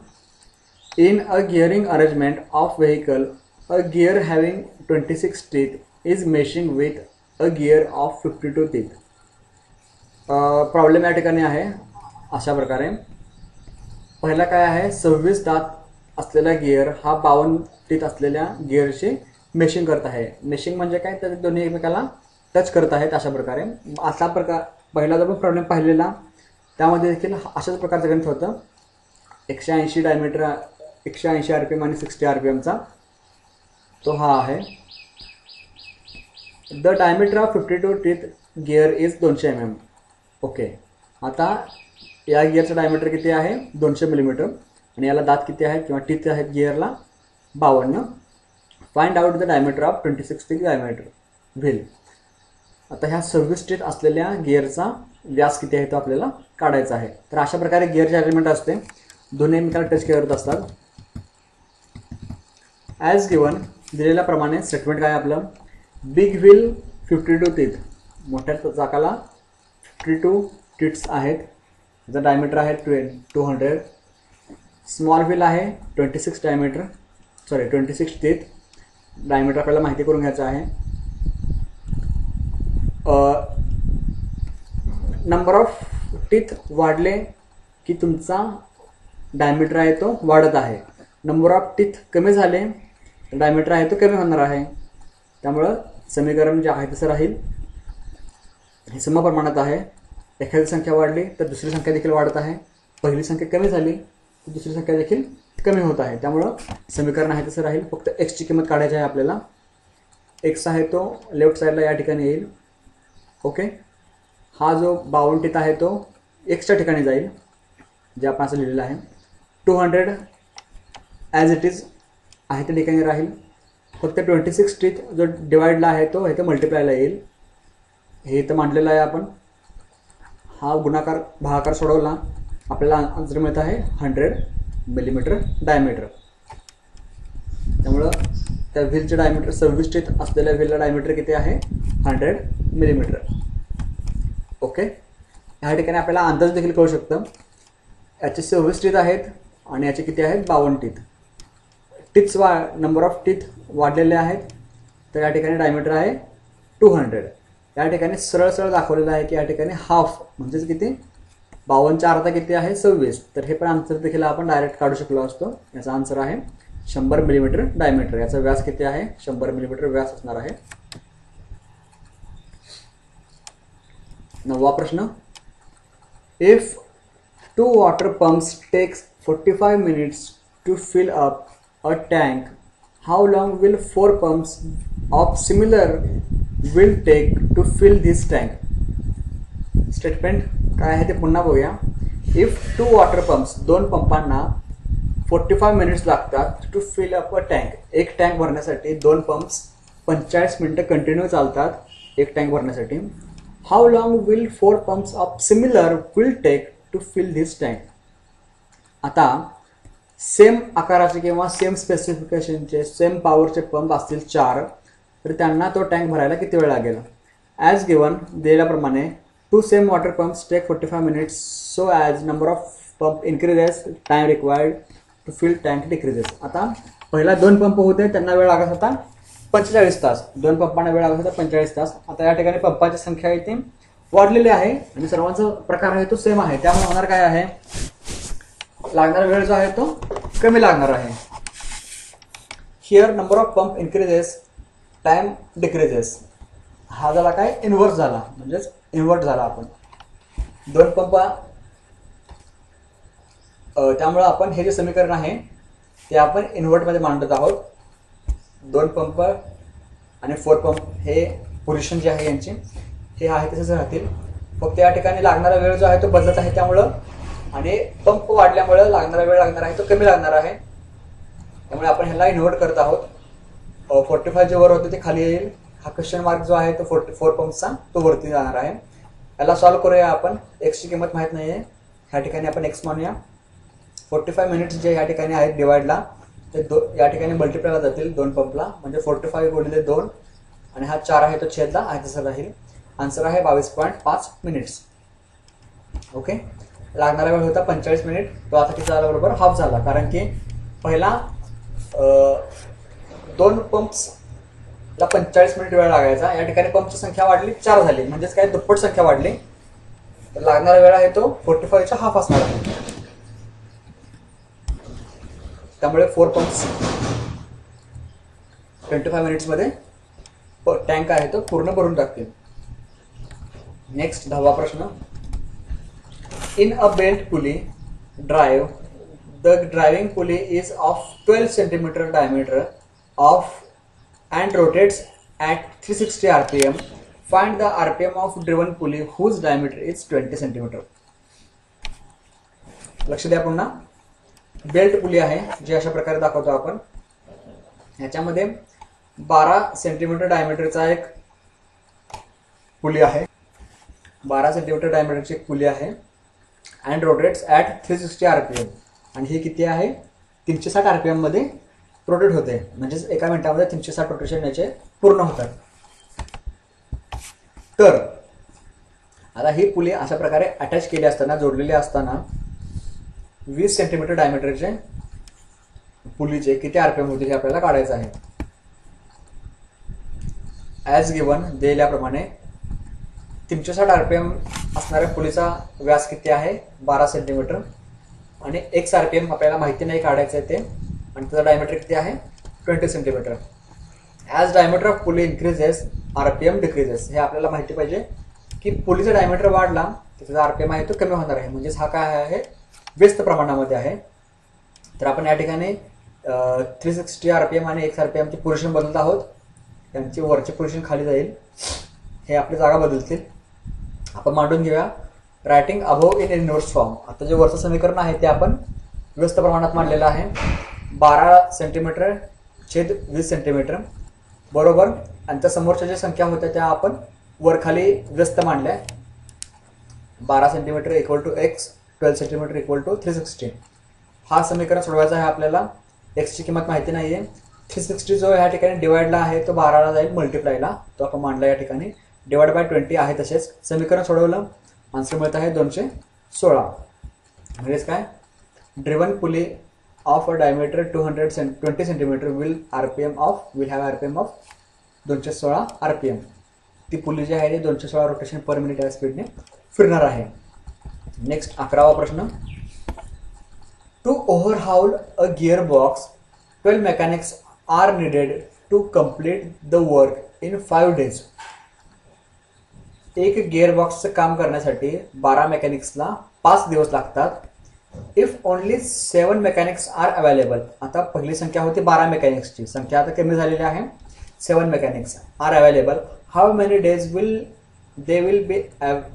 In a gearing arrangement of vehicle a gear having 26 teeth is meshing with a gear of 52 teeth. Problem या ठिकाणी आहे अशा प्रकारे. पहिला काय आहे, 26 दात असलेला गिअर हा 52 टीथ असलेल्या गिअरची मेशिंग करत आहे. मेशिंग म्हणजे काय, तर दोन्ही एकमेकाला टच करत आहेत अशा प्रकारे. असा प्रकार पहिला जो आपण प्रॉब्लेम पाहिलेला त्यामध्ये देखील अशाच प्रकारचं गणित होतं. 180 डायमीटर 180 RPM आणि 60 RPMचा तो हा आहे. The diameter of 52 teeth gear is 200 mm. Okay, आता या गिअरचं डायमीटर किती आहे 200 मिलीमीटर आणि याला दात किती आहेत किंवा टीथ आहेत गिअरला 52. Find out the diameter of 26 teeth diameter wheel. आता ह्या 26 टीथ असलेल्या गिअरचा व्यास किती आहे तो आपल्याला काढायचा आहे. तर अशा प्रकारे गिअरचे अरेंजमेंट असते, दोन्ही एकमेकाला टच करत असतात. ॲज गिवन दिलेल्याप्रमाणे स्टेटमेंट काय आपलं, बिग व्हील 52 टीथ, मोठ्या चाकाला 52 टीथ्स आहेत, त्याचा डायमीटर आहे 200. स्मॉल व्हील आहे 26 टीथ, डायमीटर आपल्याला माहिती करून घ्यायचं आहे. नंबर ऑफ टीथ वाढले की तुमचा डायमीटर आहे तो वाढत आहे. नंबर ऑफ टीथ कमी झाले तर डायमीटर आहे तो कमी होणार आहे. त्यामुळं समीकरण जे आहे तसं राहील. हे समप्रमाणात आहे. एखादी संख्या वाढली तर दुसरी संख्या देखील वाढत आहे, पहिली संख्या कमी झाली तर दुसरी संख्या देखील कमी होत आहे. त्यामुळं समीकरण आहे तसं राहील. फक्त एक्सची किंमत काढायची आहे आपल्याला. एक्स आहे तो लेफ्ट साईडला या ठिकाणी येईल. ओके, हा जो 52 टीथ आहे तो एक्सच्या ठिकाणी जाईल, जे आपण असं लिहिलेलं आहे. 200 ॲज इट इज आहे त्या ठिकाणी राहील. फक्त 26 टीथ जो डिवाइडला आहे तो इथे मल्टिप्लायला येईल. हे इथं मांडलेलं आहे आपण. हा गुणाकार भागाकार सोडवला आपल्याला आन्सर मिळत आहे 100 मिलीमीटर डायमीटर. त्यामुळं त्या व्हीलचे डायमीटर 26 टीथ असलेल्या व्हीलला डायमीटर किती आहे 100 मिलीमीटर. ओके, ह्या ठिकाणी आपल्याला अंदाज देखील कळू शकतं. याचे 26 टीथ आहेत आणि याचे किती आहेत 52 teeth. Teeths number of teeth वाढलेले आहेत, तर या ठिकाणी डायमीटर आहे 200. या ठिकाणी सरळ सरळ दाखवलेलं आहे की या ठिकाणी हाफ म्हणजेच किती 52च्या अर्धा किती आहे 26. तर हे पण आन्सर देखील आपण डायरेक्ट काढू शकलो असतो. याचा आन्सर आहे 100 मिलीमीटर डायमीटर. याचा व्यास किती आहे 100 मिलीमीटर व्यास असणार आहे. 9वा प्रश्न, if 2 water pumps takes 45 minutes to fill up a tank, how long will 4 pumps of similar will take to fill this tank. Statement काय आहे ते पुन्हा बघूया. इफ 2 वॉटर पंप्स, 2 पंपांना 45 मिनिट्स लागतात to fill up a tank, एक tank भरण्यासाठी 2 pumps 45 मिनिटं कंटिन्यू चालतात एक टँक भरण्यासाठी. How long will 4 pumps of similar will take to fill this tank. आता सेम आकाराचे किंवा सेम स्पेसिफिकेशनचे सेम पॉवरचे पंप असतील 4, तर त्यांना तो टँक भरायला किती वेळ लागेल. ॲज गिवन दिलेल्याप्रमाणे 2 same water pumps take 45 minutes, so as number of pump increases time required to fill tank decreases. आता पहिला 2 पंप होते त्यांना वेळ लागत होता 45 तास, 2 पंपांना वेळ लागत होता 45 तास. आता या ठिकाणी पंपाची संख्या आहे ती वाढलेली आहे आणि सर्वांचा प्रकार आहे तो सेम आहे. त्यामुळे होणार काय आहे, लागणारा वेळ जो आहे तो कमी लागणार आहे. Here number of pump increases time decreases. हा झाला काय इन्व्हर्स झाला, म्हणजेच इन्व्हर्ट झाला. आपण 2 पंप, त्यामुळे आपण हे जे समीकरण आहे ते आपण इन्व्हर्टमध्ये मांडत आहोत. 2 पंप आणि 4 पंप हे पोझिशन जे आहे यांची हे आहे तसेच राहतील. फक्त या ठिकाणी लागणारा वेळ जो आहे तो बदलत आहे त्यामुळं, आणि पंप वाढल्यामुळे लागणारा वेळ लागणार आहे तो कमी लागणार आहे. त्यामुळे आपण ह्याला इन्व्हर्ट करत आहोत. 45 जे वर होते ते खाली येईल. हा क्वेश्चन मार्क जो आहे तो 44 पंप्सचा तो वरती जाणार आहे. याला सॉल्व्ह करूया आपण. एक्सची किंमत माहीत नाही आहे, ह्या ठिकाणी आपण एक्स मानूया. 45 मिनिट्स जे ह्या ठिकाणी आहेत डिवाइडला ते या ठिकाणी मल्टिप्लायला जातील 2 पंपला, म्हणजे 45 गुणिले 2 आणि हा 4 आहे तो छेदला आहे तसं राहील. आन्सर आहे 22.5 मिनिट्स. ओके, लागणारा वेळ होता 45 मिनिट, तो आता किती झाला बरोबर हाफ झाला. कारण की पहिला 2 पंप्सला 45 मिनिट वेळ लागायचा, या ठिकाणी पंपची संख्या वाढली 4 झाली, म्हणजेच काय दुप्पट संख्या वाढली. तर लागणारा वेळ आहे तो 45च्या हाफ असणार आहे. त्यामुळे 4 पंप्स 25 मिनिट्समध्ये टँक आहे तो पूर्ण भरून टाकतील. नेक्स्ट 10वा प्रश्न, in a belt pulley drive, the driving pulley is of 12 centimetre diameter of and rotates at 360 rpm. Find the rpm of driven pulley whose diameter is 20 cm. लक्ष द्या पुन्हा. बेल्ट पुली आहे जी अशा प्रकारे दाखवतो आपण. ह्याच्यामध्ये 12 सेंटीमीटर डायमीटरचा एक पुली आहे 12 सेंटीमीटर डायमीटरची एक पुली आहे अँड रोटेट्स ॲट 360 RPM, आणि ही किती आहे 360 RPM मध्ये रोटेट होते, म्हणजेच एका मिनिटामध्ये 360 रोटेशन याचे पूर्ण होतात. तर आता ही पुली अशा प्रकारे अटॅच केली असताना, जोडलेली असताना 20 सेंटीमीटर डायमीटरचे पुलीचे किती RPM होते हे आपल्याला काढायचं आहे. ॲज गिवन दिल्याप्रमाणे 360 RPM असणाऱ्या पुलीचा व्यास किती आहे 12 सेंटीमीटर, आणि x RPM आपल्याला माहिती नाही काढायचं आहे ते, आणि त्याचा डायमीटर किती आहे 20 centimetre. As diameter of pulley increases RPM decreases. हे आपल्याला माहिती पाहिजे की पुलीचा डायमीटर वाढला तर त्याचा RPM आहे तो कमी होणार आहे, म्हणजेच हा काय आहे व्यस्त प्रमाणामध्ये आहे. तर आपण या ठिकाणी 360 RPM आणि x RPM ची पोझिशन बदलत आहोत. त्यांची वरची पोझिशन खाली जाईल, हे आपली जागा बदलतील. आपण मांडून घेऊया writing above in inverse form. आता जे वरचं समीकरण आहे ते आपण व्यस्त प्रमाणात मांडलेलं आहे. 12 सेंटीमीटर छेद 20 सेंटीमीटर बरोबर, आणि त्या समोरच्या ज्या संख्या होत्या त्या आपण वर खाली व्यस्त मांडल्या. 12 centimetre equal to x, 12 centimetre equal to 360. हा समीकरण सोडवायचा आहे आपल्याला. x ची किंमत माहिती नाहीये. 360 जो या ठिकाणी डिवाइडला आहे तो 12ला जाईल मल्टिप्लायला, तो आपण मांडला या ठिकाणी. डिवाइड बाय 20 आहे. तसेच समीकरण सोडवलं, आन्सर मिळत आहे 216. म्हणजेच काय driven pulley of a diameter 20 centimetre will have RPM of 216 RPM. ती पुली जी आहे ती 216 रोटेशन पर मिनिट या स्पीडने फिरणार आहे. नेक्स्ट 11वा प्रश्न. To overhaul a gearbox 12 mechanics are needed to complete the work in 5 days. एक गिअरबॉक्सचं काम करण्यासाठी 12 मेकॅनिक्सला 5 दिवस लागतात. If only 7 mechanics are available. आता पहिली संख्या होती 12 मेकॅनिक्सची, संख्या आता कमी झालेली आहे. 7 mechanics are available. How many days they will be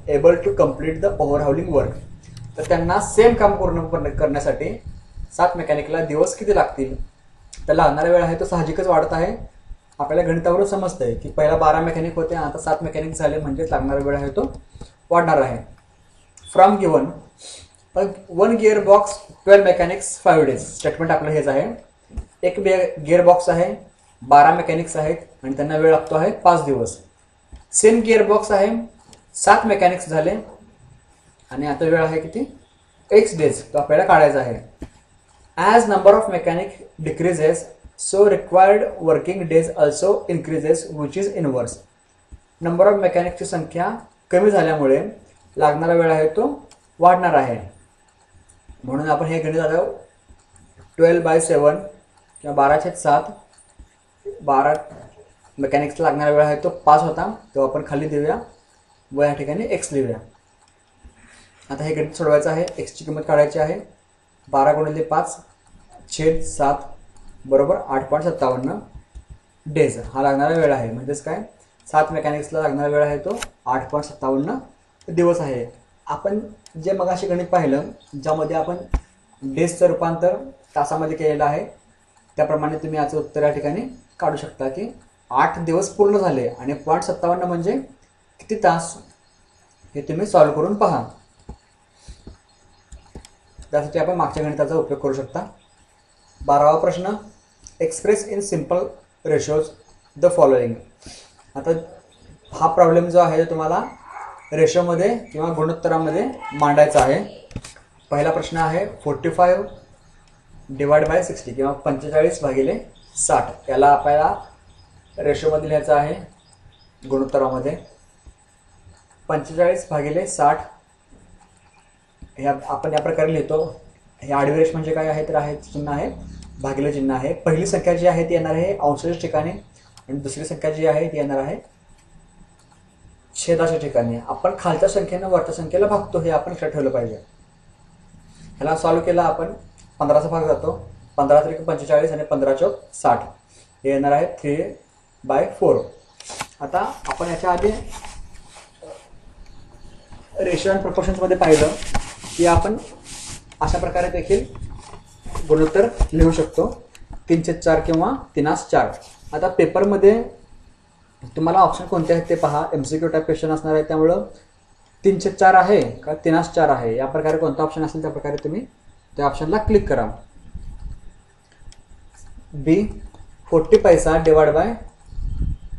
able to complete the overhauling work. तर त्यांना सेम काम पूर्ण करण्यासाठी 7 मेकॅनिकला दिवस किती लागतील. तर लागणारा वेळ आहे तो साहजिकच वाढत आहे. आपल्याला गणितावरून समजतंय की पहिला 12 मेकॅनिक होते, आता 7 मेकॅनिक झाले, म्हणजेच लागणारा वेळ आहे तो वाढणार आहे. From given one gear box 12 mechanics 5 days. Statement आपलं हेच आहे. एक गिअर बॉक्स आहे, 12 मेकॅनिक्स आहेत आणि त्यांना वेळ लागतो आहे 5 दिवस. सेम गिअर बॉक्स आहे, 7 मेकॅनिक्स झाले आणि आता वेळ आहे किती x days, तो आपल्याला काढायचा आहे. As number of mechanic decreases so required working days also increases which is inverse. Number of मेकॅनिकची संख्या कमी झाल्यामुळे लागणारा वेळ आहे तो वाढणार आहे. म्हणून आपण हे गणित आता 12/7 किंवा 12/7 12 मेकॅनिक्सला लागणारा वेळ आहे तो 5 होता, तो आपण खाली देऊया व या ठिकाणी x लिहूया. आता हे गणित सोडवायचं आहे. x ची किंमत काढायची आहे. 12 × 5 छेद 7 बरोबर 8.57 डेज हा लागणारा वेळ आहे. म्हणजेच काय 7 मेकॅनिक्सला लागणारा वेळ आहे तो 8.57 दिवस आहे. आपण जे मगाशी गणित पाहिलं ज्यामध्ये आपण डेजचं रूपांतर तासामध्ये केलेलं आहे त्याप्रमाणे तुम्ही याचं उत्तर या ठिकाणी काढू शकता की 8 दिवस पूर्ण झाले आणि 0.57 म्हणजे किती तास हे तुम्ही सॉल्व्ह करून पहा. त्यासाठी आपण मागच्या गणिताचा उपयोग करू शकता. 12वा प्रश्न. Express in simple ratios the following. आता हा प्रॉब्लेम जो आहे तो तुम्हाला रेशोमध्ये किंवा गुणोत्तरामध्ये मांडायचा आहे. पहिला प्रश्न आहे 45 डिवाइड बाय 60 किंवा 45/60. याला आपल्याला रेशोमध्ये लिहायचं आहे गुणोत्तरामध्ये. 45/60 हे आपण या प्रकारे लिहितो. हे आडवी रेष म्हणजे काय आहे तर आहे चिन्ह आहे भागिले चिन्ह आहे. पहिली संख्या जी आहे ती येणार आहे अंशाच्या ठिकाणी आणि दुसरी संख्या जी आहे ती येणार आहे छेदाच्या ठिकाणी. आपण खालच्या संख्येनं वरच्या संख्येला भागतो हे आपण लक्षात ठेवलं पाहिजे. ह्याला सॉल्व्ह केला आपण 15चा भाग जातो. 15 × 45 आणि 15 × 60 हे येणार आहे 3/4. आता आपण याच्या आधी रेशो अँड प्रपोर्शन्समध्ये पाहिलं की आपण अशा प्रकारे देखील गुणोत्तर लिहू शकतो 3/4 किंवा 3/4. आता पेपरमध्ये तुम्हाला ऑप्शन कोणते आहेत ते पहा. MCQ टाईप क्वेश्चन असणार आहे त्यामुळं 3/4 आहे का 3/4 आहे, या प्रकारे कोणता ऑप्शन असेल त्या प्रकारे तुम्ही त्या ऑप्शनला क्लिक करा. बी 40 पैसा डिवाइड बाय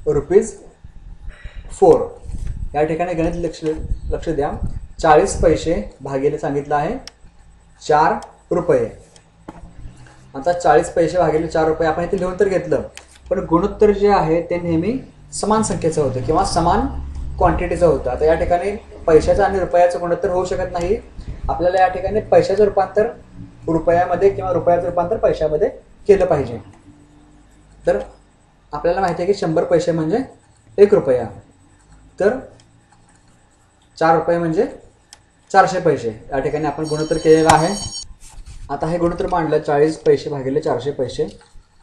₹4. या ठिकाणी गणित लक्ष द्या. 40 पैसे भागिले सांगितलं आहे 4 रुपये. आता 40 पैसे भागिले 4 रुपये आपण इथे लिहून तर घेतलं, पण गुणोत्तर जे आहे ते नेहमी समान संख्येचं होतं किंवा समान क्वांटिटीचं होतं. आता या ठिकाणी पैशाचं आणि रुपयाचं गुणोत्तर होऊ शकत नाही. आपल्याला या ठिकाणी पैशाचं रूपांतर रुपयामध्ये किंवा रुपयाचं रूपांतर पैशामध्ये केलं पाहिजे. तर आपल्याला माहिती आहे की 100 पैसे म्हणजे 1 रुपया, तर 4 रुपये म्हणजे 400 पैसे. या ठिकाणी आपण गुणोत्तर केलेलं आहे. आता हे गुणोत्तर मांडलं 40 पैसे भागिले 400 पैसे,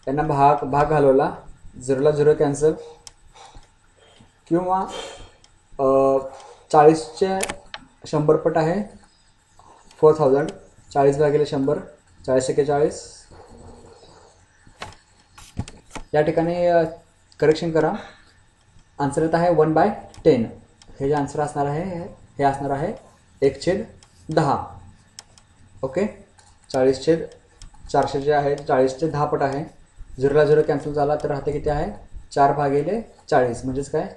त्यांना भाग घालवला, 0ला 0 कॅन्सल, किंवा 40चे 100 पट आहे 4000. 40 भागिले 100 40 एके 40. या ठिकाणी करेक्शन करा. आन्सर येत आहे 1/10. हे जे आन्सर असणार आहे हे असणार आहे 1/10. ओके, 40/400 जे आहे 40चे 10 पट आहे. 0ला 0 कॅन्सल झाला तर राहते किती आहे 4 भागिले 40 म्हणजेच काय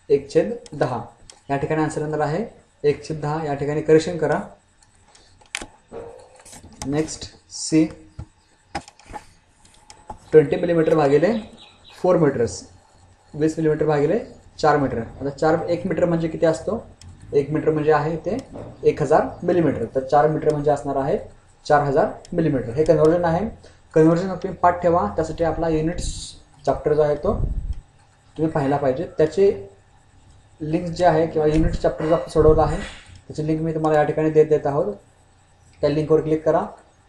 1/10. या ठिकाणी आन्सर येणार आहे 1/10. या ठिकाणी करेक्शन करा. नेक्स्ट सी 20 मिलीमीटर भागिले 4 मीटर्स, 20 मिलीमीटर भागिले 4 मीटर. आता 1 मीटर म्हणजे किती असतो, 1 मीटर म्हणजे आहे ते 1000 मिलीमीटर, तर 4 मीटर म्हणजे असणार आहे 4000 मिलीमीटर. हे कन्व्हर्जन आहे. कन्व्हर्जन तुम्ही पाठ ठेवा. त्यासाठी आपला युनिट्स चॅप्टर जो आहे तो तुम्ही पाहायला पाहिजे. त्याचे लिंक जे आहे किंवा युनिट चॅप्टर जो आपण सोडवला आहे त्याची लिंक मी तुम्हाला या ठिकाणी देत आहोत. त्या लिंकवर क्लिक करा.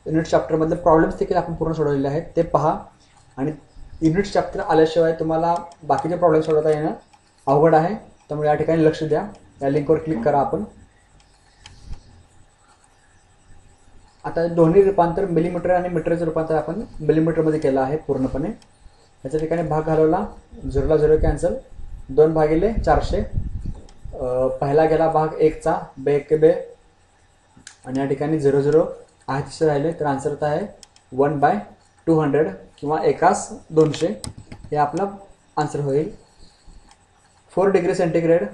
युनिट चॅप्टरमधले प्रॉब्लेम्स देखील आपण पूर्ण सोडवलेले आहेत ते पहा. आणि युनिट चॅप्टर आल्याशिवाय तुम्हाला बाकीचे प्रॉब्लेम सोडवता येणं अवघड आहे, त्यामुळे या ठिकाणी लक्ष द्या. या लिंकवर क्लिक करा. आपण आता दोन्ही रूपांतर मिलीमीटर आणि मीटरचं रूपांतर आपण मिलीमीटरमध्ये केलं आहे पूर्णपणे. याच्या ठिकाणी भाग घालवला, 0ला 0 कॅन्सल, 2 भागिले 400. पहिला गेला भाग 1चा, 2 एके 2, आणि या ठिकाणी 0 आहे तिसरे राहिले, तर आन्सर येत आहे 1/200 किंवा 1/200. हे आपला आन्सर होईल. 4 डिग्री सेंटीग्रेड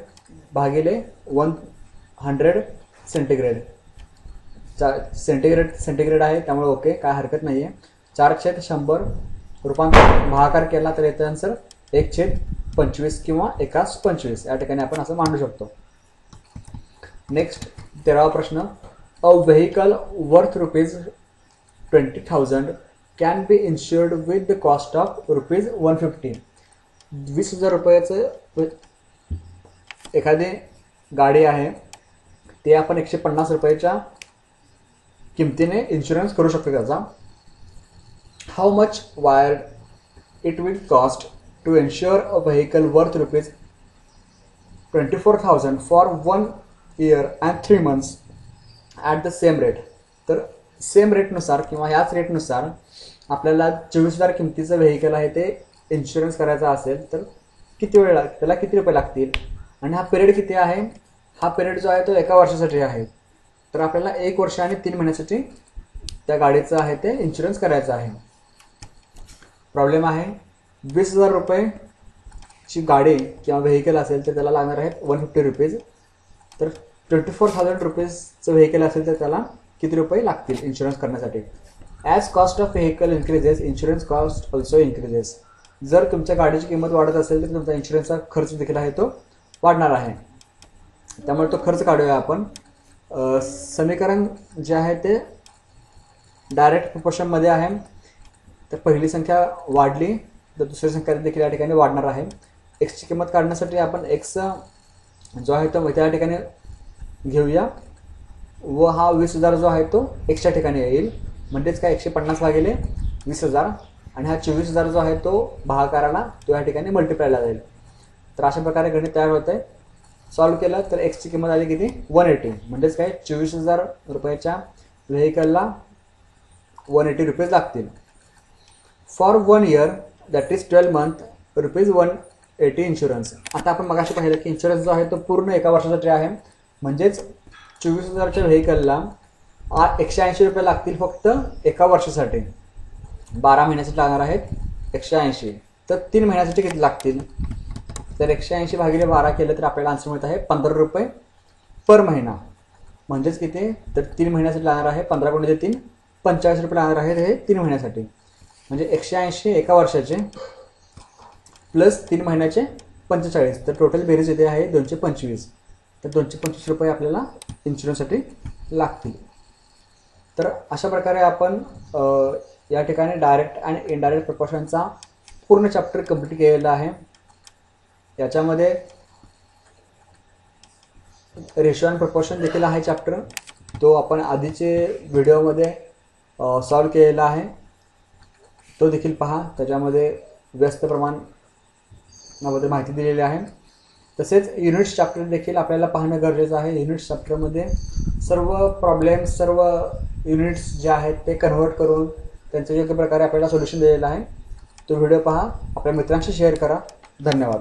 भागिले 100 सेंटीग्रेड. सेंटीग्रेड आहे त्यामुळे ओके, काय हरकत नाही आहे. 4/100 रूपांतर भागाकार केला तर याचा आन्सर 1/25 किंवा 1/25. या ठिकाणी आपण असं मांडू शकतो. नेक्स्ट 13वा प्रश्न. A vehicle worth ₹20,000 can be insured with the cost of ₹150. 20,000 रुपयाचं एखादी गाडी आहे, ते आपण 150 रुपयाच्या किमतीने इन्शुरन्स करू शकतो त्याचा. How much wired it will cost to insure a vehicle worth ₹24,000 for 1 year and 3 months at the same rate. तर सेम रेटनुसार किंवा याच रेटनुसार आपल्याला 24,000 किमतीचं व्हेकल आहे ते इन्शुरन्स करायचा असेल तर किती वेळ त्याला किती रुपये लागतील, आणि हा पिरियड किती आहे, हा पिरियड जो आहे तो 1 वर्षासाठी आहे. तर आपल्याला 1 वर्ष आणि 3 महिन्यासाठी त्या गाडीचं आहे ते इन्शुरन्स करायचं आहे. प्रॉब्लेम आहे 20,000 रुपयेची गाडी किंवा व्हेकल असेल तर त्याला लागणार आहेत 150 रुपीज. तर 24,000 रुपीजचं व्हेकल असेल तर त्याला किती रुपये लागतील इन्शुरन्स करण्यासाठी. As cost of vehicle increases insurance cost also increases. जर तुमच्या गाडीची किंमत वाढत असेल तर तुमचा इन्शुरन्सचा खर्च देखील आहे तो वाढणार आहे. त्यामुळे तो खर्च काढूया आपण. समीकरण जे आहे ते डायरेक्ट प्रोपोर्शनमध्ये आहे. तर पहिली संख्या वाढली तर दुसरी संख्या देखील या ठिकाणी वाढणार आहे. एक्सची किंमत काढण्यासाठी आपण एक्स जो आहे तो त्या ठिकाणी घेऊया, व हा 20,000 जो आहे तो एक्सच्या ठिकाणी येईल. म्हणजेच काय 150 भागिले 20,000, आणि हा 24,000 जो आहे तो भागाकाराला तो या ठिकाणी मल्टिप्लायला जाईल. तर अशा प्रकारे गणित तयार होत आहे. सॉल्व्ह केलं तर एक्सची किंमत आली किती 180. म्हणजेच काय 24,000 रुपयाच्या व्हेकलला 180 रुपीज लागतील. For 1 year that is 12 month ₹1 80 insurance. आता आपण मगाशी पाहिलं की इन्शुरन्स जो आहे तो पूर्ण एका वर्षासाठी आहे, म्हणजेच 24,000च्या व्हेकलला 180 रुपये लागतील फक्त एका वर्षासाठी. 12 महिन्यासाठी लागणार आहेत 180. तर 3 महिन्यासाठी किती लागतील? तर 180 भागिले 12 केलं तर आपल्याला आन्सर मिळत आहे 15 रुपये पर महिना. म्हणजेच किती? तर 3 महिन्यासाठी लागणार आहे 15 गुणिले 3 45 रुपये लागणार आहेत हे 3 महिन्यासाठी. म्हणजे 180 एका वर्षाचे प्लस 3 महिन्याचे 45. तर टोटल बेरीज येते आहे 225. तर 225 रुपये आपल्याला इन्शुरन्ससाठी लागतील. तर अशा प्रकारे आपण या ठिकाणी डायरेक्ट आणि इनडायरेक्ट प्रपोर्शनचा पूर्ण चॅप्टर कंप्लीट केलेला आहे. याच्यामध्ये रेशो अँड प्रपोर्शन देखील आहे चॅप्टर, तो आपण आधीचे व्हिडिओमध्ये सॉल्व केलेला आहे, तो देखील पहा. त्याच्यामध्ये व्यस्त प्रमाणाबद्दल माहिती दिलेली आहे. तसेच युनिट्स चॅप्टर देखील आपल्याला पाहणं गरजेचं आहे. युनिट्स चॅप्टरमध्ये सर्व प्रॉब्लेम्स, सर्व युनिट्स जे आहेत ते कन्व्हर्ट करून त्यांचं योग्य प्रकारे आपल्याला सोल्युशन दिलेलं आहे. तो व्हिडिओ पहा, आपल्या मित्रांशी शेअर करा. धन्यवाद.